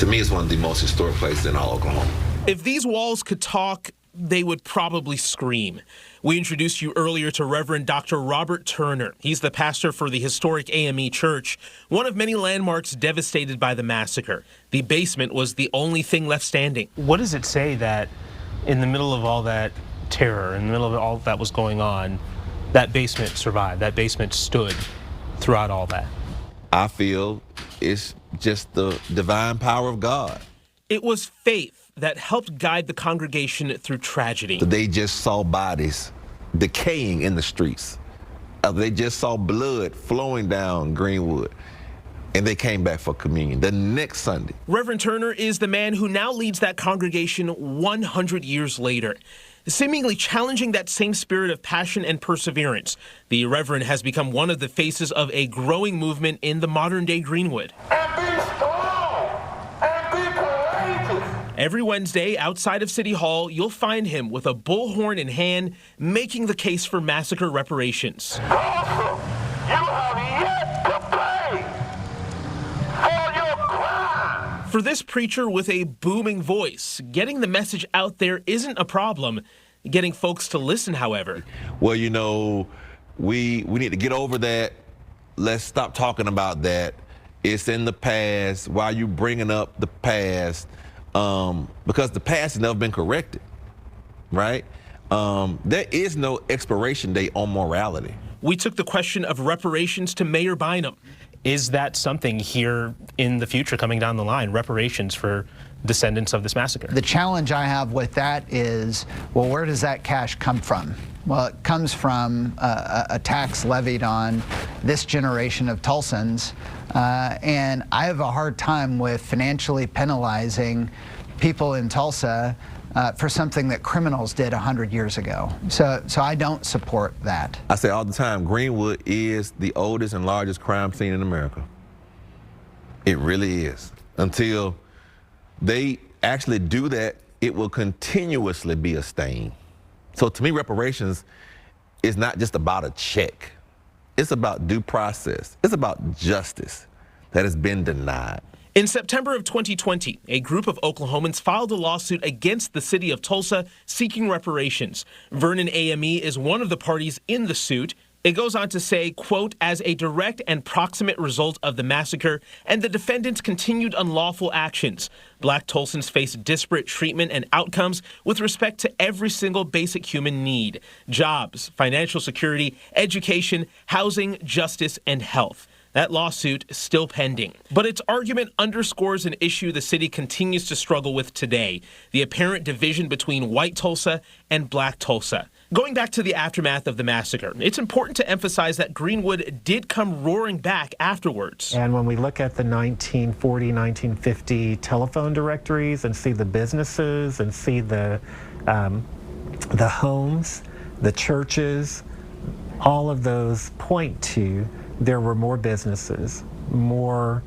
To me, it's one of the most historic places in all Oklahoma. If these walls could talk, they would probably scream. We introduced you earlier to Reverend Dr. Robert Turner. He's the pastor for the historic AME Church, one of many landmarks devastated by the massacre. The basement was the only thing left standing. What does it say that in the middle of all that terror, in the middle of all that was going on, that basement survived, that basement stood throughout all that? I feel it's just the divine power of God. It was faith that helped guide the congregation through tragedy. They just saw bodies decaying in the streets. They just saw blood flowing down Greenwood, and they came back for communion the next Sunday. Reverend Turner is the man who now leads that congregation 100 years later. Seemingly challenging that same spirit of passion and perseverance, the Reverend has become one of the faces of a growing movement in the modern-day Greenwood. And be strong, and be courageous. Every Wednesday, outside of City Hall, you'll find him with a bullhorn in hand, making the case for massacre reparations. Tulsa, you have yet to pay for your crime. For this preacher with a booming voice, getting the message out there isn't a problem. Getting folks to listen, however. Well, you know, we need to get over that. Let's stop talking about that. It's in the past. Why are you bringing up the past? Because the past has never been corrected, right? There is no expiration date on morality. We took the question of reparations to Mayor Bynum. Is that something here in the future coming down the line, reparations for descendants of this massacre? The challenge I have with that is, well, where does that cash come from? Well, it comes from a tax levied on this generation of Tulsans, and I have a hard time with financially penalizing people in Tulsa for something that criminals did 100 years ago. So I don't support that. I say all the time, Greenwood is the oldest and largest crime scene in America. It really is. Until they actually do that, it will continuously be a stain. So to me, reparations is not just about a check. It's about due process. It's about justice that has been denied. In September of 2020, a group of Oklahomans filed a lawsuit against the city of Tulsa seeking reparations. Vernon AME is one of the parties in the suit. It goes on to say, quote, as a direct and proximate result of the massacre and the defendants' continued unlawful actions, Black Tulsans face disparate treatment and outcomes with respect to every single basic human need: jobs, financial security, education, housing, justice, and health. That lawsuit is still pending. But its argument underscores an issue the city continues to struggle with today: the apparent division between white Tulsa and Black Tulsa. Going back to the aftermath of the massacre, it's important to emphasize that Greenwood did come roaring back afterwards. And when we look at the 1940, 1950 telephone directories and see the businesses and see the homes, the churches, all of those point to there were more businesses, more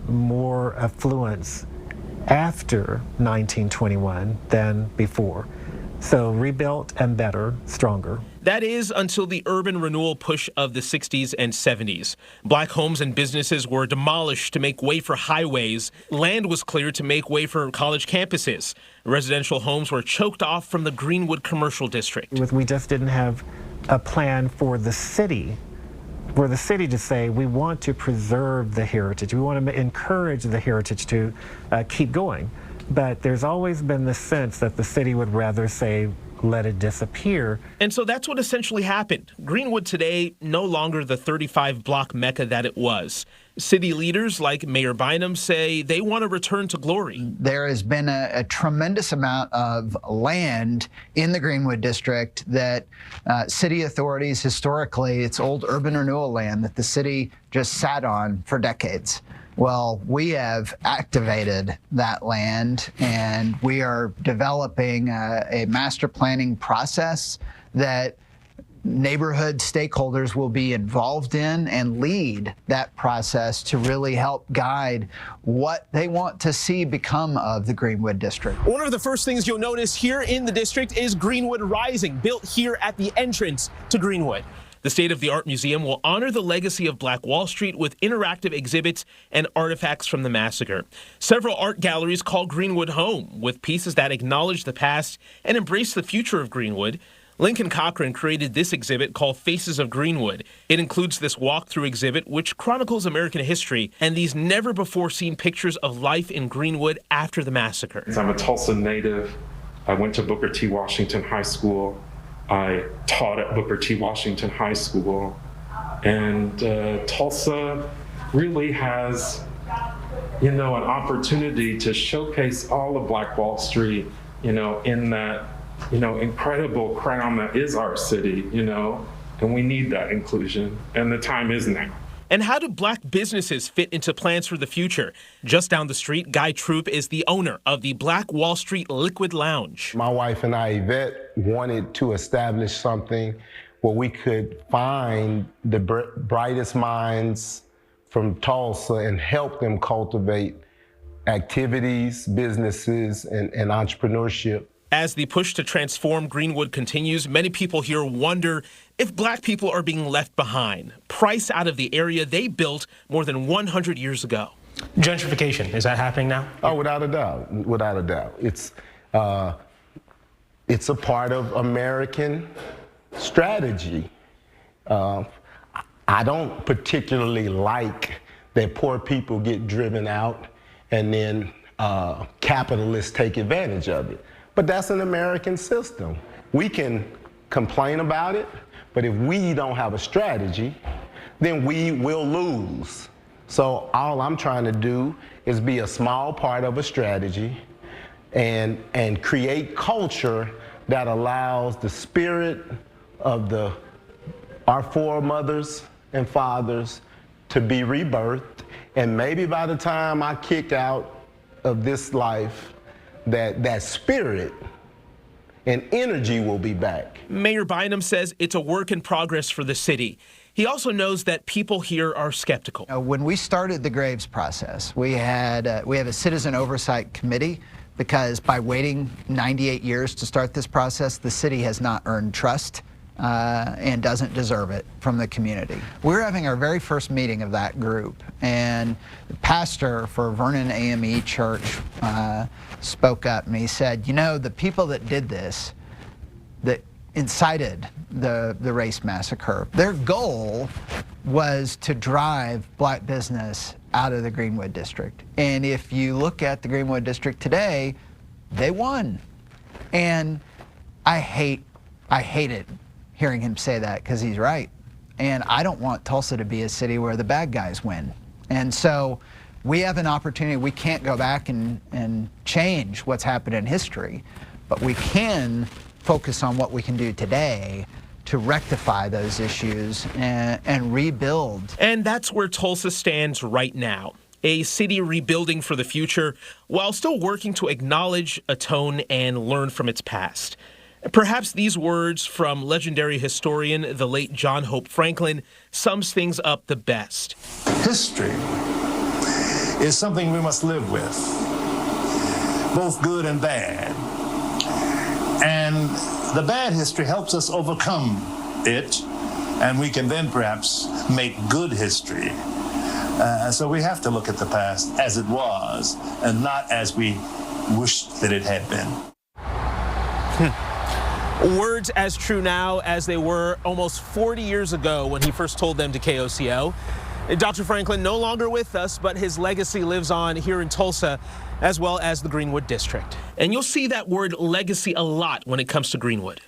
affluence after 1921 than before. So rebuilt and better, stronger. That is until the urban renewal push of the 60s and 70s. Black homes and businesses were demolished to make way for highways. Land was cleared to make way for college campuses. Residential homes were choked off from the Greenwood Commercial District. We just didn't have a plan for the city to say, we want to preserve the heritage. We want to encourage the heritage to keep going. But there's always been the sense that the city would rather say, let it disappear. And so that's what essentially happened. Greenwood today, no longer the 35-block mecca that it was. City leaders like Mayor Bynum say they want to return to glory. There has been a tremendous amount of land in the Greenwood district that city authorities, historically, it's old urban renewal land that the city just sat on for decades. Well, we have activated that land, and we are developing a master planning process that neighborhood stakeholders will be involved in and lead that process to really help guide what they want to see become of the Greenwood district. One of the first things you'll notice here in the district is Greenwood Rising, built here at the entrance to Greenwood. The state-of-the-art museum will honor the legacy of Black Wall Street with interactive exhibits and artifacts from the massacre. Several art galleries call Greenwood home, with pieces that acknowledge the past and embrace the future of Greenwood. Lincoln Cochran created this exhibit called Faces of Greenwood. It includes this walkthrough exhibit, which chronicles American history and these never-before-seen pictures of life in Greenwood after the massacre. I'm a Tulsa native. I went to Booker T. Washington High School. I taught at Booker T. Washington High School. And Tulsa really has, an opportunity to showcase all of Black Wall Street, in that, incredible crown that is our city, and we need that inclusion, and the time is now. And how do Black businesses fit into plans for the future? Just down the street, Guy Troop is the owner of the Black Wall Street Liquid Lounge. My wife and I, Yvette, wanted to establish something where we could find the brightest minds from Tulsa and help them cultivate activities, businesses, and entrepreneurship. As the push to transform Greenwood continues, many people here wonder if Black people are being left behind, priced out of the area they built more than 100 years ago. Gentrification, is that happening now? Oh, without a doubt, without a doubt. It's a part of American strategy. I don't particularly like that poor people get driven out and then capitalists take advantage of it. But that's an American system. We can complain about it, but if we don't have a strategy, then we will lose. So all I'm trying to do is be a small part of a strategy and create culture that allows the spirit of our foremothers and fathers to be rebirthed. And maybe by the time I kick out of this life, that spirit and energy will be back. Mayor Bynum says it's a work in progress for the city. He also knows that people here are skeptical. When we started the Graves process, we have a citizen oversight committee because by waiting 98 years to start this process, the city has not earned trust and doesn't deserve it from the community. We're having our very first meeting of that group, and the pastor for Vernon AME Church spoke up and he said, the people that did this, that incited the race massacre, their goal was to drive Black business out of the Greenwood district. And if you look at the Greenwood district today, they won. And I hate it hearing him say that, because he's right. And I don't want Tulsa to be a city where the bad guys win. And so we have an opportunity. We can't go back and change what's happened in history, but we can focus on what we can do today to rectify those issues and rebuild. And that's where Tulsa stands right now. A city rebuilding for the future while still working to acknowledge, atone, and learn from its past. Perhaps these words from legendary historian, the late John Hope Franklin, sums things up the best. History is something we must live with, both good and bad. And the bad history helps us overcome it, and we can then perhaps make good history. So we have to look at the past as it was, and not as we wished that it had been. Words as true now as they were almost 40 years ago when he first told them to KOCO. Dr. Franklin no longer with us, but his legacy lives on here in Tulsa, as well as the Greenwood district. And you'll see that word legacy a lot when it comes to Greenwood.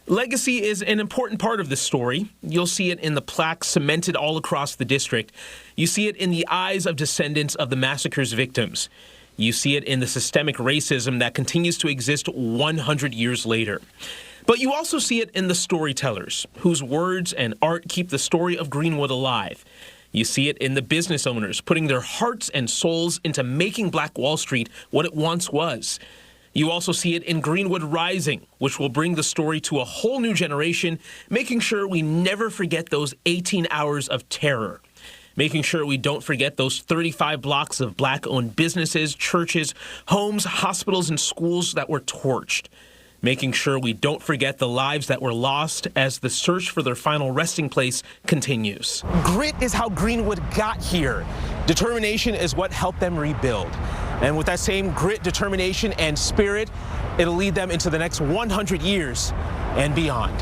Legacy is an important part of this story. You'll see it in the plaques cemented all across the district. You see it in the eyes of descendants of the massacre's victims. You see it in the systemic racism that continues to exist 100 years later. But you also see it in the storytellers, whose words and art keep the story of Greenwood alive. You see it in the business owners putting their hearts and souls into making Black Wall Street what it once was. You also see it in Greenwood Rising, which will bring the story to a whole new generation, making sure we never forget those 18 hours of terror. Making sure we don't forget those 35 blocks of Black-owned businesses, churches, homes, hospitals, and schools that were torched. making sure we don't forget the lives that were lost as the search for their final resting place continues. Grit is how Greenwood got here. Determination is what helped them rebuild. And with that same grit, determination, and spirit, it'll lead them into the next 100 years and beyond.